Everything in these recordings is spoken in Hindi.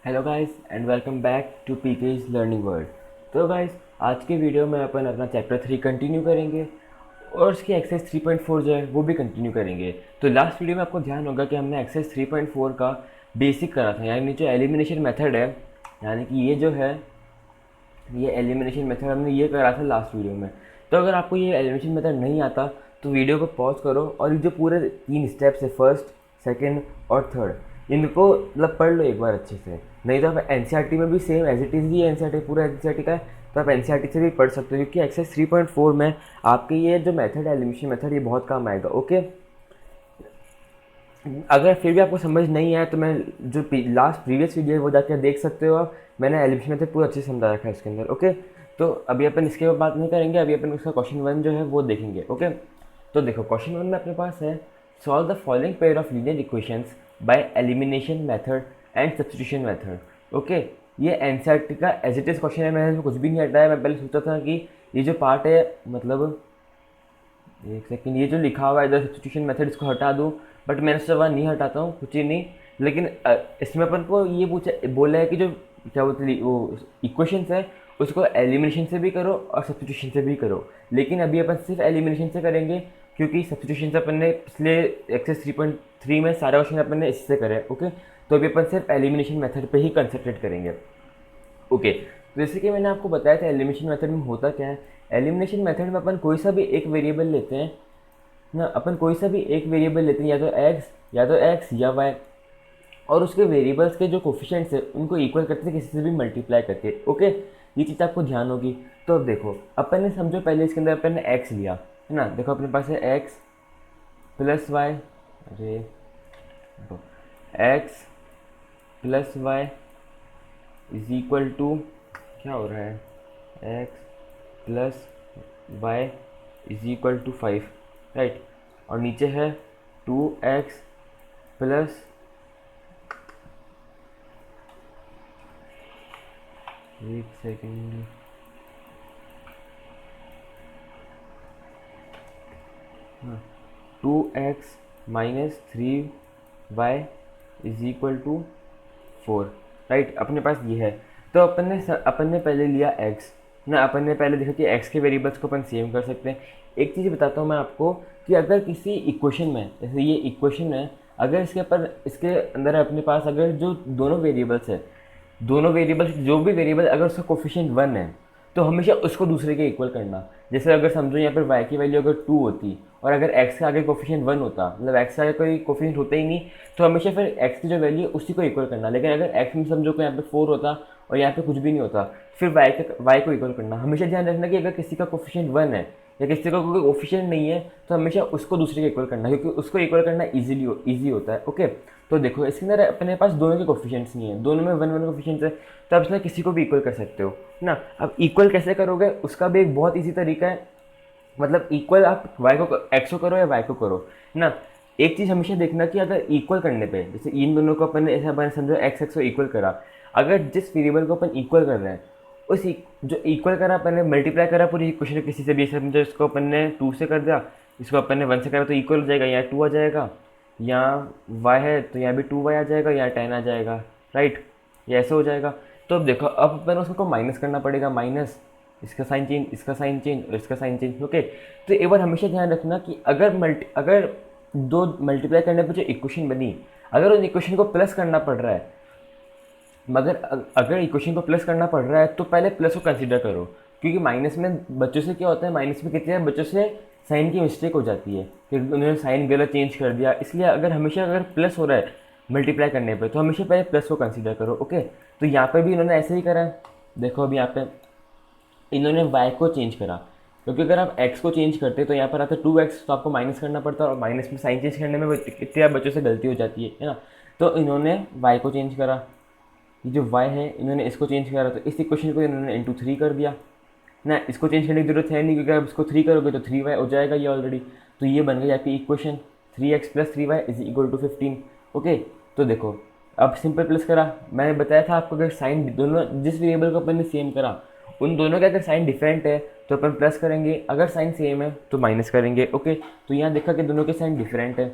Hello guys and welcome back to PK's learning world. तो गाइस, आज के वीडियो में अपन अपना चैप्टर 3 कंटिन्यू करेंगे और उसकी एक्सरसाइज 3.4 जो है वो भी कंटिन्यू करेंगे। तो लास्ट वीडियो में आपको ध्यान होगा कि हमने एक्सरसाइज 3.4 का बेसिक करा था, यानी जो एलिमिनेशन मेथड है, यानी कि ये जो है ये एलिमिनेशन मेथड हमने ये करा था लास्ट वीडियो में। तो अगर आपको ये एलिमिनेशन मेथड नहीं आता तो वीडियो को पॉज करो और ये जो पूरे 3 स्टेप्स है, फर्स्ट, सेकंड और थर्ड, इनको मतलब पढ़ लो एक बार अच्छे से। नहीं तो आप एनसीईआरटी में भी सेम एज इट इज़ ही एनसीईआरटी पूरा एनसीईआरटी का है, तो आप एनसीईआरटी से भी पढ़ सकते हो, क्योंकि एक्सरसाइज 3.4 में आपके ये जो मेथड है एलिमिनेशन मेथड, ये बहुत काम आएगा। ओके, अगर फिर भी आपको समझ नहीं आया तो मैं जो लास्ट प्रीवियस वीडियो है वो जाकर देख सकते हो आप। मैंने एलिमिनेशन मेथड पूरा अच्छे से समझा रखा है इसके अंदर। ओके, तो अभी अपन इसके ऊपर बात नहीं करेंगे, अभी अपन उसका क्वेश्चन 1 जो है वो देखेंगे। ओके, तो देखो क्वेश्चन 1 में अपने पास है, solve the following pair of linear equations by elimination method and substitution method. Okay, ये एनसीईआरटी का एज इट इज क्वेश्चन है, मैंने इसमें कुछ भी नहीं हटाया। मैं पहले सोचा था कि ये जो पार्ट है, मतलब एक सेकंड, ये जो लिखा हुआ है इधर सब्स्टिट्यूशन मेथड, इसको हटा दूँ, बट मैंने सोचा वहाँ नहीं हटाता हूँ, कुछ ही नहीं। लेकिन इसमें अपन को ये पूछा बोला है कि जो क्या बोलते हैं वो इक्वेशंस है उसको एलिमिनेशन से भी करो और सब्स्टिट्यूशन से भी करो। लेकिन अभी अपन सिर्फ एलिमिनेशन से करेंगे, क्योंकि सब्स्टिट्यूशन से अपन ने पिछले एक्सरसाइज 3.3 में सारे क्वेश्चन अपन ने इससे करे। ओके, तो अभी अपन सिर्फ एलिमिनेशन मेथड पे ही कंसंट्रेट करेंगे। ओके, तो जैसे कि मैंने आपको बताया था एलिमिनेशन मेथड में होता क्या है। एलिमिनेशन मेथड में अपन कोई सा भी एक वेरिएबल लेते हैं ना, अपन कोई सा भी एक वेरिएबल लेते हैं, या तो एक्स या वाई, और उसके वेरिएबल्स के जो कोफिशिएंट्स है उनको इक्वल करते हैं किसी से भी मल्टीप्लाई करके। ओके, ये चीज़ आपको ध्यान होगी। तो अब देखो, अपन ने समझो पहले इसके अंदर अपन ने एक्स लिया है ना, देखो अपने पास है एक्स प्लस वाई, अरे x plus y is equal to, क्या हो रहा है, x plus y is equal to 5, right. और नीचे है 2x प्लस, एक सेकेंड, हाँ, 2x minus 3y is equal to 4, right. अपने पास ये है। तो अपन ने पहले लिया x ना, अपन ने पहले देखा कि x के वेरिएबल्स को अपन सेम कर सकते हैं। एक चीज़ बताता हूँ मैं आपको कि अगर किसी इक्वेशन में, जैसे ये इक्वेशन है, अगर इसके अंदर अपने पास अगर जो दोनों वेरिएबल्स है, दोनों वेरिएबल्स जो भी वेरिएबल अगर उसका कोफिशिएंट 1 है तो हमेशा उसको दूसरे के इक्वल करना। जैसे अगर समझो यहाँ पर y की वैल्यू अगर 2 होती और अगर x के आगे कोफिशिएंट 1 होता, मतलब x के आगे कोई कोफिशिएंट होता ही नहीं, तो हमेशा फिर x की जो वैल्यू है उसी को इक्वल करना। लेकिन अगर x में समझो को यहाँ पे 4 होता और यहाँ पे कुछ भी नहीं होता, फिर y को इक्वल करना। हमेशा ध्यान रखना कि अगर किसी का कोफिशिएंट 1 है या किसी का कोई कोफिशिएंट नहीं है तो हमेशा उसको दूसरे के इक्वल करना, क्योंकि उसको इक्वल करना ईजी होता है। ओके, तो देखो इसके अंदर अपने पास दोनों के कोफिशिएंट्स नहीं है, दोनों में 1 1 कोफिशिएंट्स है, तो आप इसमें किसी को भी इक्वल कर सकते हो ना। अब इक्वल कैसे करोगे उसका भी एक बहुत ईजी तरीका है, मतलब इक्वल आप y को x को करो या y को करो ना। एक चीज़ हमेशा देखना कि अगर इक्वल करने पे, जैसे इन दोनों को अपन ने ऐसा अपन समझो x x को इक्वल करा, अगर जिस वेरिएबल को अपन इक्वल कर रहे हैं जो इक्वल करा अपन ने, मल्टीप्लाई करा पूरी इक्वेशन किसी से भी, समझो इसको अपन ने 2 से कर दिया, इसको अपन ने 1 से करा, तो इक्वल हो जाएगा, यहाँ 2 आ जाएगा, यहाँ y है तो यहाँ भी 2y आ जाएगा, यहाँ 10 आ जाएगा, राइट। ये ऐसे हो जाएगा। तो अब देखो, अब अपन उसको माइनस करना पड़ेगा, माइनस इसका साइन चेंज, इसका साइन चेंज और इसका साइन चेंज। ओके, तो एक बार हमेशा ध्यान रखना कि अगर दो मल्टीप्लाई करने पर जो इक्वेशन बनी, अगर उन इक्वेशन को प्लस करना पड़ रहा है, मगर अगर इक्वेशन को प्लस करना पड़ रहा है तो पहले प्लस को कंसीडर करो, क्योंकि माइनस में बच्चों से क्या होता है, माइनस में कितने बच्चों से साइन की मिस्टेक हो जाती है कि उन्होंने साइन गलत चेंज कर दिया। इसलिए अगर प्लस हो रहा है मल्टीप्लाई करने पर तो हमेशा पहले प्लस को कंसीडर करो। ओके, तो यहाँ पर भी इन्होंने ऐसे ही करा है। देखो अभी यहाँ पे इन्होंने y को चेंज करा, क्योंकि अगर आप x को चेंज करते तो यहाँ पर आता 2x, तो आपको माइनस करना पड़ता, और माइनस में साइन चेंज करने में कितने बच्चों से गलती हो जाती है ना। तो इन्होंने y को चेंज करा, ये जो y है इन्होंने इसको चेंज करा, तो इस इक्वेशन को इन्होंने इंटू 3 कर दिया ना। इसको चेंज करने की जरूरत है नहीं, क्योंकि आप इसको 3 करोगे तो 3y हो जाएगा ये ऑलरेडी। तो ये बन गई आपकी equation 3x plus 3y is equal to 15। Okay, तो देखो अब सिंपल प्लस करा, मैंने बताया था आपको, अगर साइन दोनों जिस वेरिएबल को अपन ने सेम करा उन दोनों का अगर साइन डिफरेंट है तो अपन प्लस करेंगे, अगर साइन सेम है तो माइनस करेंगे। ओके, तो यहाँ देखा कि दोनों के साइन डिफरेंट है,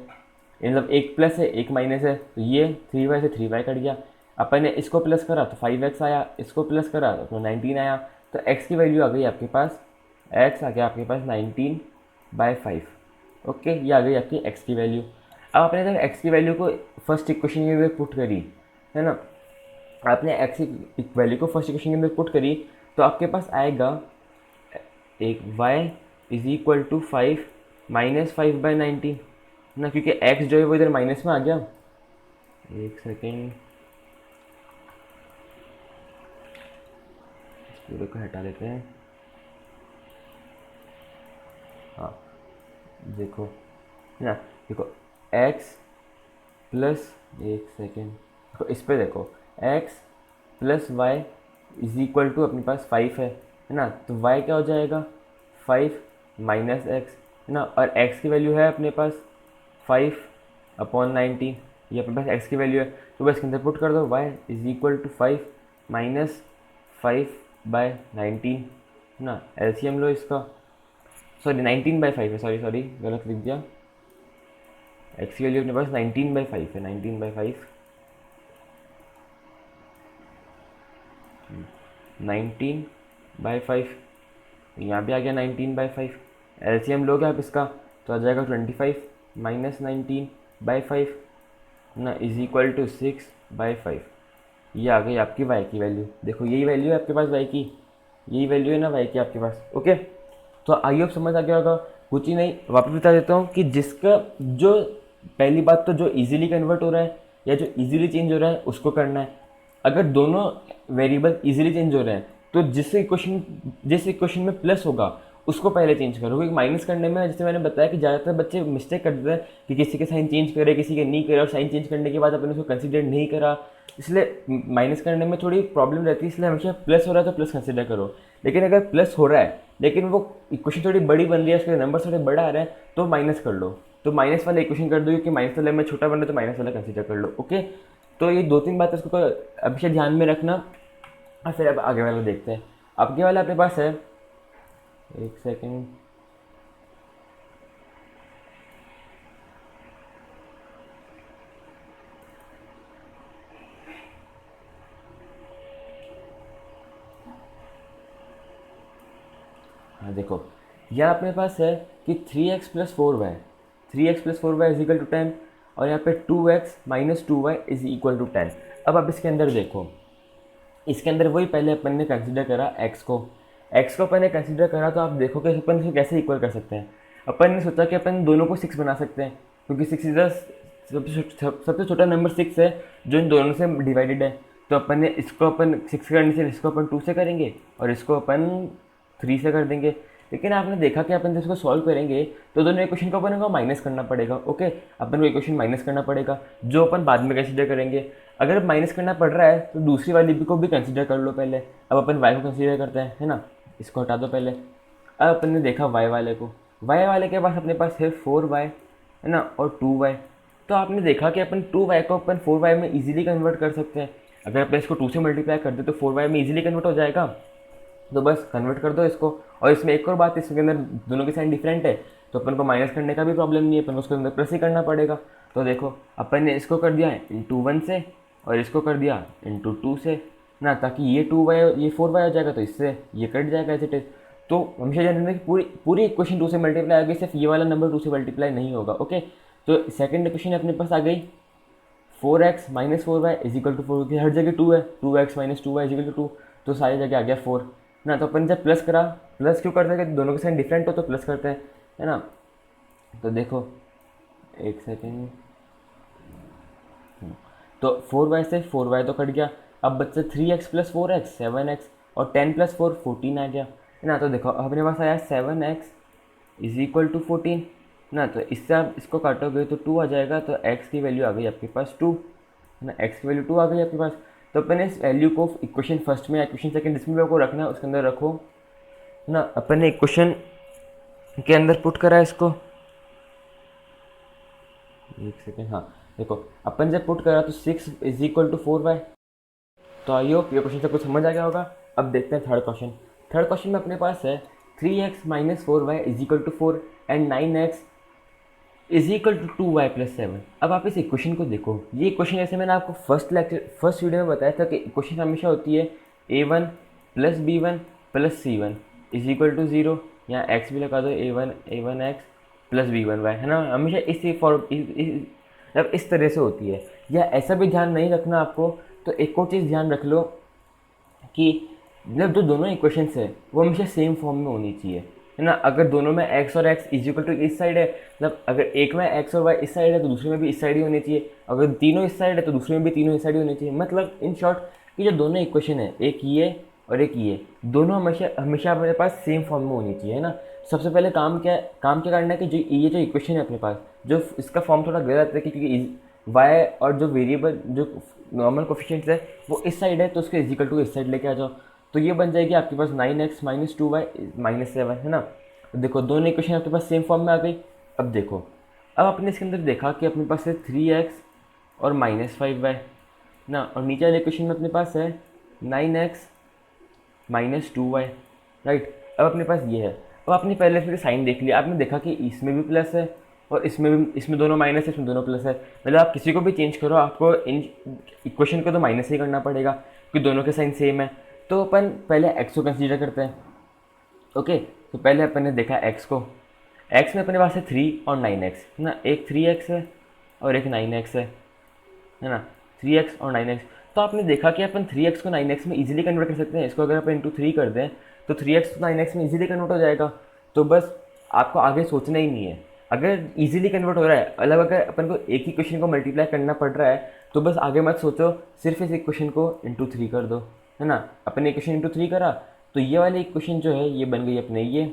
मतलब एक प्लस है एक माइनस है, तो ये 3y से 3y कट गया। अपन ने इसको प्लस करा तो 5x आया, इसको प्लस करा तो 19 आया, तो x की वैल्यू आ गई आपके पास, x आ गया आपके पास 19/5। ओके, ये आ गई आपकी x की वैल्यू। अब आपने जब x की वैल्यू को फर्स्ट इक्वेशन के अंदर पुट करी है ना, आपने x की वैल्यू को फर्स्ट इक्वेशन के अंदर पुट करी, तो आपके पास आएगा एक y is equal to 5 minus 5/19 ना, क्योंकि x जो है वो इधर माइनस में आ गया। एक सेकेंड, पूरे को हटा देते हैं। हाँ देखो ना, देखो x प्लस, एक सेकेंड, देखो इस पे देखो x plus y is equal to अपने पास 5 है ना, तो y क्या हो जाएगा 5 माइनस एक्स है ना, और x की वैल्यू है अपने पास 5/19, ये अपने पास x की वैल्यू है, तो बस इसके अंदर पुट कर दो y is equal to 5 minus 5/19 ना, एलसीएम लो इसका, सॉरी 19/5 है, सॉरी गलत लिख दिया, x की वैल्यू अपने पास 19/5 है, 19/5, 19/5, यहाँ भी आ गया 19/5, एलसीएम लोगे आप इसका तो आ जाएगा 25 माइनस 19/5 ना इज इक्वल टू 6/5। ये आ गई आपकी y की वैल्यू। देखो यही वैल्यू है आपके पास y की, यही वैल्यू है ना y की आपके पास। ओके, तो आई होप समझ आ गया होगा। कुछ ही नहीं, वापस बता देता हूँ कि जिसका जो पहली बात तो जो इजीली कन्वर्ट हो रहा है या जो इजीली चेंज हो रहा है उसको करना है। अगर दोनों वेरिएबल इजीली चेंज हो रहे हैं तो जिस इक्वेशन में प्लस होगा उसको पहले चेंज करो, क्योंकि माइनस करने में जैसे मैंने बताया कि ज़्यादातर बच्चे मिस्टेक कर देते हैं कि किसी के साइन चेंज करे किसी के नहीं करे, और साइन चेंज करने के बाद अपन उसको कंसिडर नहीं करा, इसलिए माइनस करने में थोड़ी प्रॉब्लम रहती है। इसलिए हमेशा प्लस हो रहा है तो प्लस कंसिडर करो, लेकिन अगर प्लस हो रहा है लेकिन वो इक्वेशन थोड़ी बड़ी बन रही है, उसके नंबर थोड़े बड़ा आ रहा है तो माइनस कर लो, तो माइनस वाला इक्वेशन कर दो, क्योंकि माइनस वाले में छोटा बन रहा है तो माइनस वाला कंसिडर कर लो। ओके, तो ये 2-3 बातें उसको हमेशा ध्यान में रखना। और फिर अब आगे वाला देखते हैं। आगे वाला अपने पास है, एक सेकेंड, हाँ देखो यहाँ अपने पास है कि 3x plus 4y, 3x plus 4y is equal to 10, और यहाँ पे 2x minus 2y is equal to 10। अब आप इसके अंदर देखो, इसके अंदर वही पहले अपन ने कंसिडर करा x को अपन ने कंसिडर करा, तो आप देखो कि अपन इसको कैसे इक्वल कर सकते हैं। अपन ने सोचा कि अपन दोनों को 6 बना सकते हैं, क्योंकि 6 इज सबसे छोटा नंबर 6 है जो इन दोनों से डिवाइडेड है, तो अपन ने इसको अपन 6 करने से इसको अपन 2 से करेंगे और इसको अपन 3 से कर देंगे। लेकिन आपने देखा कि अपन जब इसको सॉल्व करेंगे तो दोनों इक्वेशन को अपन को माइनस करना पड़ेगा। ओके, अपन को इक्वेशन माइनस करना पड़ेगा जो अपन बाद में कंसीडर करेंगे। अगर माइनस करना पड़ रहा है तो दूसरी वाली को भी कंसीडर कर लो पहले। अब अपन y को कंसीडर करते हैं, है ना, इसको हटा दो पहले। अब अपन ने देखा y वाले को, y वाले के पास अपने पास है 4y है ना और 2y, तो आपने देखा कि अपन 2y को अपन 4y में इजीली कन्वर्ट कर सकते हैं। अगर अपन इसको 2 से मल्टीप्लाई कर दे तो 4y में इजीली कन्वर्ट हो जाएगा, तो बस कन्वर्ट कर दो इसको। और इसमें एक और बात, इसके अंदर दोनों के साइन डिफरेंट है तो अपन को माइनस करने का भी प्रॉब्लम नहीं है, अपन को उसके अंदर प्लस ही करना पड़ेगा। तो देखो अपन ने इसको कर दिया इंटू 1 से और इसको कर दिया इंटू 2 से ना, ताकि ये 2y ये 4y हो जाएगा तो इससे ये कट जाएगा एज इट इज। तो हमेशा जानते हैं कि पूरी इक्वेशन 2 से मल्टीप्लाई आ गई, सिर्फ ये वाला नंबर 2 से मल्टीप्लाई नहीं होगा। ओके, तो सेकंड इक्वेशन अपने पास आ गई 4x minus 4y is equal to 4, की हर जगह 2 है, 2x minus 2y is equal to 2, तो सारी जगह आ गया 4 ना। तो अपन जब प्लस करा, प्लस क्यों करते हैं, दोनों के साइन डिफरेंट हो तो प्लस करते हैं, है ना। तो देखो एक सेकेंड, तो 4y से 4y तो कट गया, अब बच्चा 3x प्लस 4x 7x और 10 प्लस 4 14 आ गया, है ना। तो देखो अपने पास आया 7x इज इक्वल टू 14 ना, तो इससे आप इसको काटोगे तो 2 आ जाएगा, तो x की वैल्यू आ गई आपके पास 2 है ना, x की वैल्यू 2 आ गई आपके पास। तो अपन ने इस वैल्यू को इक्वेशन फर्स्ट में, इक्वेशन सेकंड जिसमें भी आपको रखना है उसके अंदर रखो ना। अपन ने इक्वेशन के अंदर पुट करा इसको, एक सेकेंड, हाँ देखो अपन जब पुट करा तो 6 इज इक्वल टू 4y। तो आई होप ये क्वेश्चन से कुछ समझ आ गया होगा। अब देखते हैं थर्ड क्वेश्चन। थर्ड क्वेश्चन में अपने पास है 3x minus 4y is equal to 4 and 9x is equal to 2y+7। अब आप इस इक्वेशन को देखो, ये इक्वेशन जैसे मैंने आपको फर्स्ट वीडियो में बताया था कि इक्वेशन हमेशा होती है a1 + b1 + c1 is equal to 0, यहाँ x भी लगा दो, a1x + b1y, है ना, हमेशा इस तरह से होती है। या ऐसा भी ध्यान नहीं रखना आपको, तो एक और चीज़ ध्यान रख लो कि मतलब जो दोनों इक्वेशंस है वो हमेशा सेम फॉर्म में होनी चाहिए, है ना। अगर दोनों में x और x इज इक्वल टू इस साइड है, मतलब अगर एक में x और y इस साइड है तो दूसरे में भी इस साइड ही होनी चाहिए, अगर तीनों इस साइड है तो दूसरे में भी तीनों इस साइड ही होनी चाहिए। मतलब इन शॉर्ट कि जो दोनों इक्वेशन है, एक ये और एक ये, दोनों हमेशा हमेशा अपने पास सेम फॉर्म में होनी चाहिए, है ना। सबसे पहले काम क्या करना है कि जो ये जो इक्वेशन है अपने पास, जो इसका फॉर्म थोड़ा गलत है क्योंकि y और जो वेरिएबल जो नॉर्मल कोफिशिएंट्स है वो इस साइड है, तो उसके इज इक्वल टू इस साइड लेके आ जाओ, तो ये बन जाएगी आपके पास 9x - 2y - 7, है ना। तो देखो दोनों इक्वेशन आपके पास सेम फॉर्म में आ गई। अब देखो, अब आपने इसके अंदर देखा कि अपने पास है 3x और -5y ना, और नीचे वाले इक्वेशन में अपने पास है 9x - 2y, राइट। अब अपने पास ये है। अब आपने पहले फिर साइन देख लिया, आपने देखा कि इसमें भी प्लस है और इसमें भी, इसमें दोनों माइनस है, इसमें दोनों प्लस है। मतलब आप किसी को भी चेंज करो, आपको इन इक्वेशन को तो माइनस ही करना पड़ेगा क्योंकि दोनों के साइन सेम है। तो अपन पहले एक्स को कंसीडर करते हैं। ओके, तो पहले अपन ने देखा एक्स को। एक्स में अपने पास है 3 और 9x, है ना। एक 3x है और एक 9x है ना। 3x और 9x, तो आपने देखा कि अपन 3x को 9x में इजीली कन्वर्ट कर सकते हैं। इसको अगर अपन इंटू 3 कर दें तो 3x को 9x में इजीली कन्वर्ट हो जाएगा। तो बस आपको आगे सोचना ही नहीं है। अगर इजीली कन्वर्ट हो रहा है, अलग अगर अपन को एक ही क्वेश्चन को मल्टीप्लाई करना पड़ रहा है, तो बस आगे मत सोचो, सिर्फ इस इक्वेशन को इंटू 3 कर दो, है ना। अपने इक्वेशन इंटू 3 करा तो ये वाली इक्वेशन जो है ये बन गई अपने ये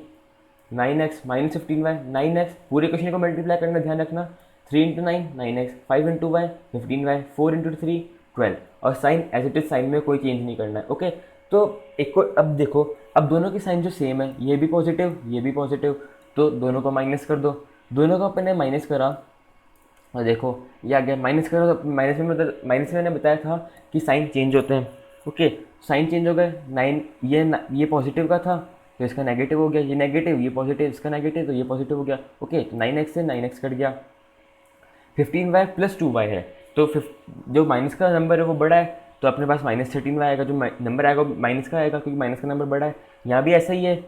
9x - 15y। 9x पूरे क्वेश्चन को मल्टीप्लाई करना, ध्यान रखना। 3 × 9 9x, 5 × y 15y, 4 × 3 12, और sign as it is, sign में कोई चेंज नहीं करना है। ओके, तो एक को अब देखो, अब दोनों की साइन जो सेम है, ये भी पॉजिटिव ये भी पॉजिटिव, तो दोनों को माइनस कर दो। दोनों को अपन ने माइनस करा और देखो ये आ गया। माइनस करो तो माइनस में मैंने बताया था कि साइन चेंज होते हैं। ओके, साइन चेंज हो गए। 9 ये पॉजिटिव का था तो इसका नेगेटिव हो गया, ये नेगेटिव, ये पॉजिटिव, इसका नेगेटिव, तो ये पॉजिटिव हो गया। ओके, तो 9x से 9x कट गया। 15y + 2y है, तो जो माइनस का नंबर है वो बड़ा है, तो अपने पास -13y आएगा। जो नंबर आएगा माइनस का आएगा क्योंकि माइनस का नंबर बड़ा है। यहाँ भी ऐसा ही है।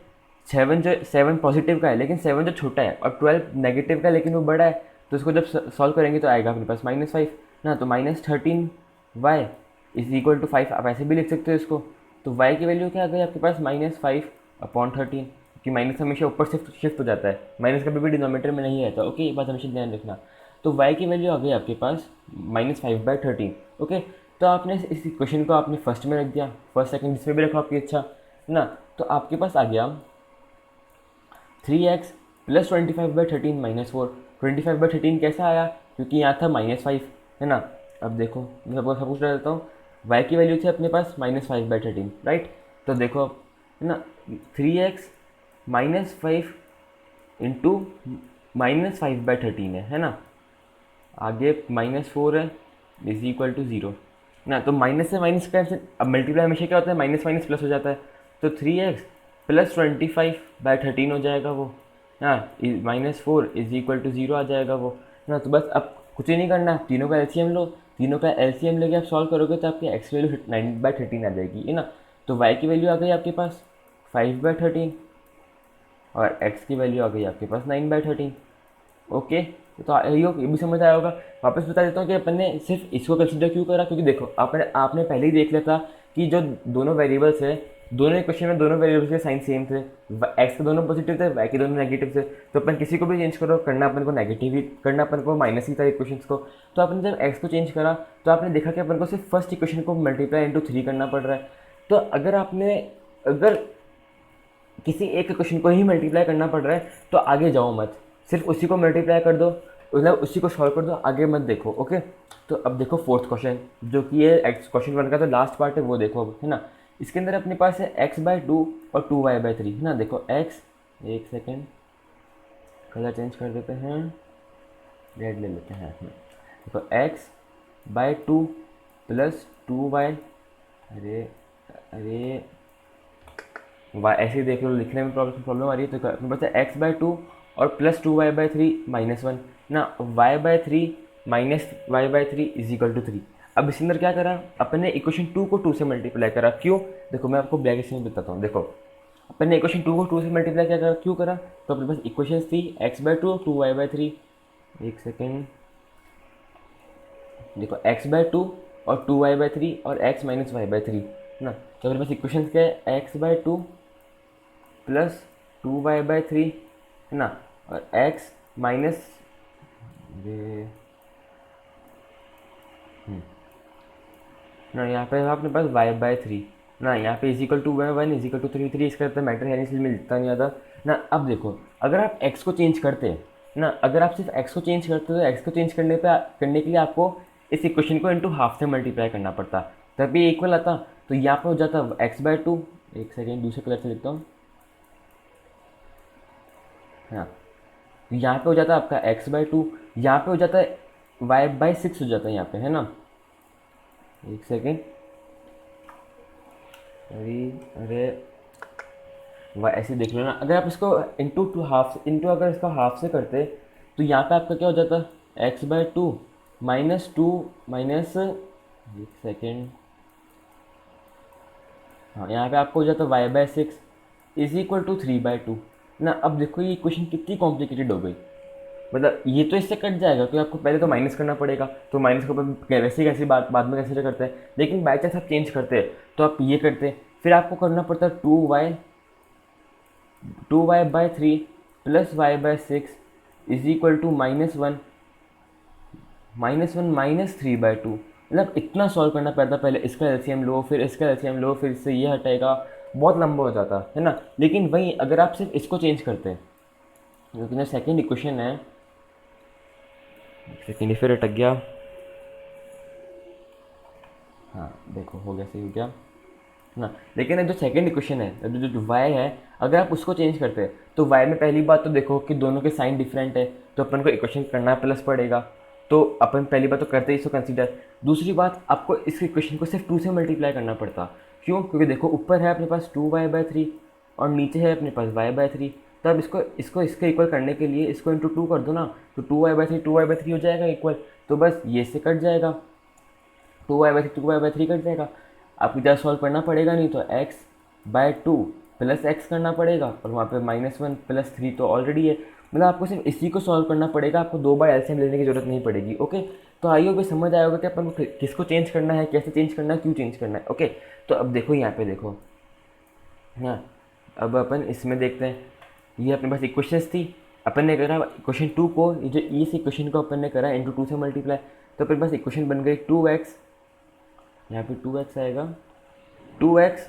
7 पॉजिटिव का है लेकिन 7 जो छोटा है, और 12 नेगेटिव का है लेकिन वो बड़ा है, तो इसको जब सॉल्व करेंगे तो आएगा अपने पास -5 ना। तो -13y इज इक्वल टू 5, आप ऐसे भी लिख सकते हो इसको। तो y की वैल्यू क्या आ गई आपके पास -5/13, क्योंकि माइनस हमेशा ऊपर से शिफ्ट हो जाता है, माइनस कभी भी डिनोमिनेटर में नहीं रहता। ओके, ये बात हमेशा ध्यान रखना। तो y की वैल्यू आ गई आपके पास -5/13। ओके, तो आपने इस इक्वेशन को आपने फर्स्ट में रख दिया, फर्स्ट सेकंड जिसमें भी रखो आपकी अच्छा, है ना। तो आपके पास आ गया 3x + 25/13 - 4। 25/13 कैसा आया, क्योंकि यहाँ था -5, है ना। अब देखो मैं सबको सब कुछ देता हूँ। y की वैल्यू थी अपने पास -5/13, राइट। तो देखो अब, है ना, 3x - 5 इंटू -5/13 है ना। आगे -4 है इज इक्वल टू 0 ना। तो माइनस से माइनस कैंसिल, अब मल्टीप्लाई हमेशा क्या होता है, माइनस माइनस प्लस हो जाता है। तो 3x + 25/13 हो जाएगा वो, हाँ। -4 इज इक्वल टू 0 आ जाएगा वो, है ना। तो बस अब कुछ ही नहीं करना, तीनों का एलसीएम लो। तीनों का एलसीएम लेके आप सॉल्व करोगे तो आपकी x वैल्यू 9/13 आ जाएगी, है ना। तो y की वैल्यू आ गई आपके पास 5/13 और x की वैल्यू आ गई आपके पास 9/13। ओके, तो ये भी समझ आया होगा। वापस बता देता हूँ कि अपन ने सिर्फ इसको कंसिडर क्यों करा, क्योंकि देखो आपने पहले ही देख लिया था कि जो दोनों वेरिएबल्स है, दोनों इक्वेशन में दोनों वेरिएबल्स के साइन सेम थे। एक्स के दोनों पॉजिटिव थे, वाई के दोनों नेगेटिव थे। तो अपन किसी को भी चेंज करो, करना अपन को नेगेटिव ही करना, अपन को माइनस ही था इक्वेशंस को। तो आपने जब एक्स को चेंज करा तो आपने देखा कि अपन को सिर्फ फर्स्ट इक्वेशन को मल्टीप्लाई इंटू 3 करना पड़ रहा है। तो अगर किसी एक क्वेश्चन को ही मल्टीप्लाई करना पड़ रहा है तो आगे जाओ मत, सिर्फ उसी को मल्टीप्लाई कर दो, मतलब उसी को सॉल्व कर दो, आगे मत देखो। ओके, तो अब देखो फोर्थ क्वेश्चन, जो कि ये क्वेश्चन 1 का तो लास्ट पार्ट है, वो देखो अब, है ना। इसके अंदर अपने पास है x/2 और 2y/3, है ना। देखो x, एक सेकेंड कलर चेंज कर देते हैं, रेड ले लेते हैं। देखो x/2 + 2y, अरे वाई ऐसे ही देख लो, लिखने में प्रॉब्लम आ रही है। तो अपने पास है x/2 और +2y/3 -1। ना, y/3 minus y/3 is equal to 3। अब इसके अंदर क्या करा, अपन ने इक्वेशन 2 को 2 से मल्टीप्लाई करा। क्यों? देखो मैं आपको ब्लैक में बताता हूँ। देखो अपन ने इक्वेशन 2 को 2 से मल्टीप्लाई क्या करा, क्यों करा, तो अपने पास इक्वेशन थी x/2 2y/3। एक सेकेंड, देखो x/2 और 2y/3 और x माइनस y/3 ना, तो अपने पास इक्वेशन क्या है, x/2 प्लस 2y/3 है ना, और x माइनस ना, यहाँ पे है अपने पास y/3 ना, यहाँ पे is equal to 1 is equal to 3 इसका मतलब मैटर है नहीं, इसलिए मिलता नहीं आता ना। अब देखो अगर आप x को चेंज करते हैं ना, अगर आप सिर्फ x को चेंज करते हो तो x को चेंज करने के लिए आपको इस इक्वेशन को इंटू हाफ से मल्टीप्लाई करना पड़ता, तभी इक्वल आता। तो यहाँ पे हो जाता x/2, एक सेकेंड दूसरे कलर से लिखता हूँ, हाँ, तो यहाँ पे हो जाता है आपका x/2, यहाँ पे हो जाता है y/6 हो जाता है यहाँ पे, है ना। एक सेकेंड, अरे ऐसे देख लो ना, अगर आप इसको इंटू टू हाफ इंटू अगर इसका हाफ से करते तो यहाँ पे आपका क्या हो जाता, x/2 माइनस 2 माइनस, एक सेकेंड, हाँ, यहाँ पे आपको हो जाता y/6 इज इक्वल टू 3/2 ना। अब देखो ये इक्वेशन कितनी कॉम्प्लिकेटेड हो गई, मतलब ये तो इससे कट जाएगा, तो आपको पहले तो माइनस करना पड़ेगा, तो माइनस को वैसे कैसी बात बाद में कैसे करते हैं, लेकिन बाई चांस आप चेंज करते हैं तो आप ये करते हैं, फिर आपको करना पड़ता है 2y/3 plus y/6 is equal to -1 minus 3/2, मतलब इतना सॉल्व करना पड़ता, पहले इसका एलसीएम लो, फिर इसका एलसीएम लो, फिर इससे ये हटेगा, बहुत लंबा हो जाता है ना। लेकिन वहीं अगर आप सिर्फ इसको चेंज करते हैं, क्योंकि जो सेकेंड इक्वेशन है, सेकेंड फिर अटक गया, हाँ देखो हो गया, सही हो गया ना। लेकिन जो सेकेंड इक्वेशन है, जो y है, अगर आप उसको चेंज करते हैं तो y में पहली बात तो देखो कि दोनों के साइन डिफरेंट है, तो अपन को इक्वेशन करना प्लस पड़ेगा, तो अपन पहली बात तो करते ही इसको कंसीडर। दूसरी बात, आपको इस इक्वेशन को सिर्फ 2 से मल्टीप्लाई करना पड़ता। क्यों? क्योंकि देखो ऊपर है अपने पास 2y/3 और नीचे है अपने पास y/3, तब इसको इसके इक्वल करने के लिए इसको इंटू 2 कर दो ना, तो 2y/3 हो जाएगा इक्वल, तो बस ये से कट जाएगा, 2y/3 कट जाएगा, आपको ज़्यादा सॉल्व करना पड़ेगा नहीं, तो x/2 प्लस x करना पड़ेगा, और वहाँ पे -1 प्लस 3 तो ऑलरेडी है, मतलब आपको सिर्फ इसी को सॉल्व करना पड़ेगा, आपको 2 बार एलसीएम लेने की जरूरत नहीं पड़ेगी। ओके, तो आई होप समझ आया होगा कि अपन को किसको चेंज करना है, कैसे चेंज करना है, क्यों चेंज करना है। ओके, तो अब देखो यहाँ पे देखो, हाँ, अब अपन इसमें देखते हैं, ये अपने पास इक्वेशंस थी, अपन ने करा इक्वेशन 2 को, ये जो इस इक्वेशन को अपन ने करा इंटू 2 से मल्टीप्लाई, तो अपने पास इक्वेशन बन गई 2x, यहाँ पे 2x आएगा, 2x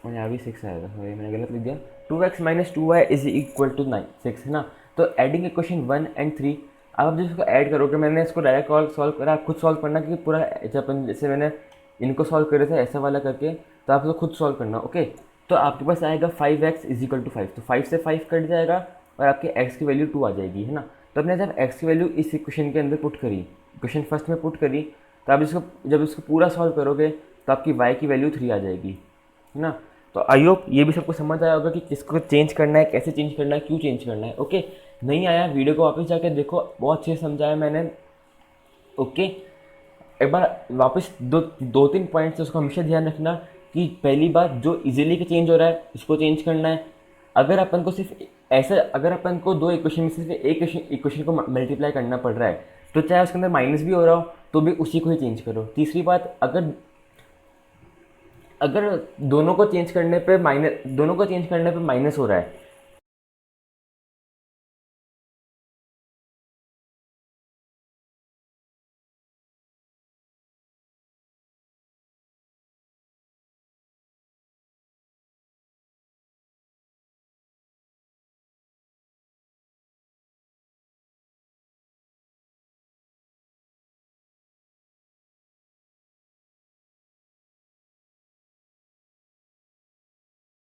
और यहाँ भी 6 आएगा, सॉरी मैंने गलत लिख दिया, 2x minus 2y is equal to 6 है ना। तो एडिंग इक्वेशन 1 एंड 3, अब आप जिसको ऐड करोगे, मैंने इसको डायरेक्ट सॉल्व करा, आप खुद सॉल्व करना, कि पूरा अपन जैसे मैंने इनको सॉल्व करे थे ऐसा वाला करके, तो आपको खुद सॉल्व करना। ओके, तो आपके पास आएगा 5x इज इक्वल टू 5, तो 5 से 5 कट जाएगा और आपके x की वैल्यू 2 आ जाएगी, है ना। तो आपने जब x की वैल्यू इस इक्वेशन के अंदर पुट करी, इक्वेशन फर्स्ट में पुट करी, तो आप जब इसको पूरा सॉल्व करोगे तो आपकी y की वैल्यू 3 आ जाएगी, है ना। तो आई होप ये भी सबको समझ आया होगा कि किसको चेंज करना है, कैसे चेंज करना है, क्यों चेंज करना है। ओके, नहीं आया वीडियो को वापस जाके देखो, बहुत अच्छे से समझाया मैंने। ओके, एक बार वापस 2-3 पॉइंट्स उसको हमेशा ध्यान रखना कि पहली बात, जो इजीली के चेंज हो रहा है इसको चेंज करना है। अगर अपन को सिर्फ ऐसा, अगर अपन को 2 इक्वेशन में सिर्फ एक इक्वेशन को मल्टीप्लाई करना पड़ रहा है, तो चाहे उसके अंदर माइनस भी हो रहा हो तो भी उसी को ही चेंज करो। तीसरी बात, अगर दोनों को चेंज करने पे माइनस हो रहा है,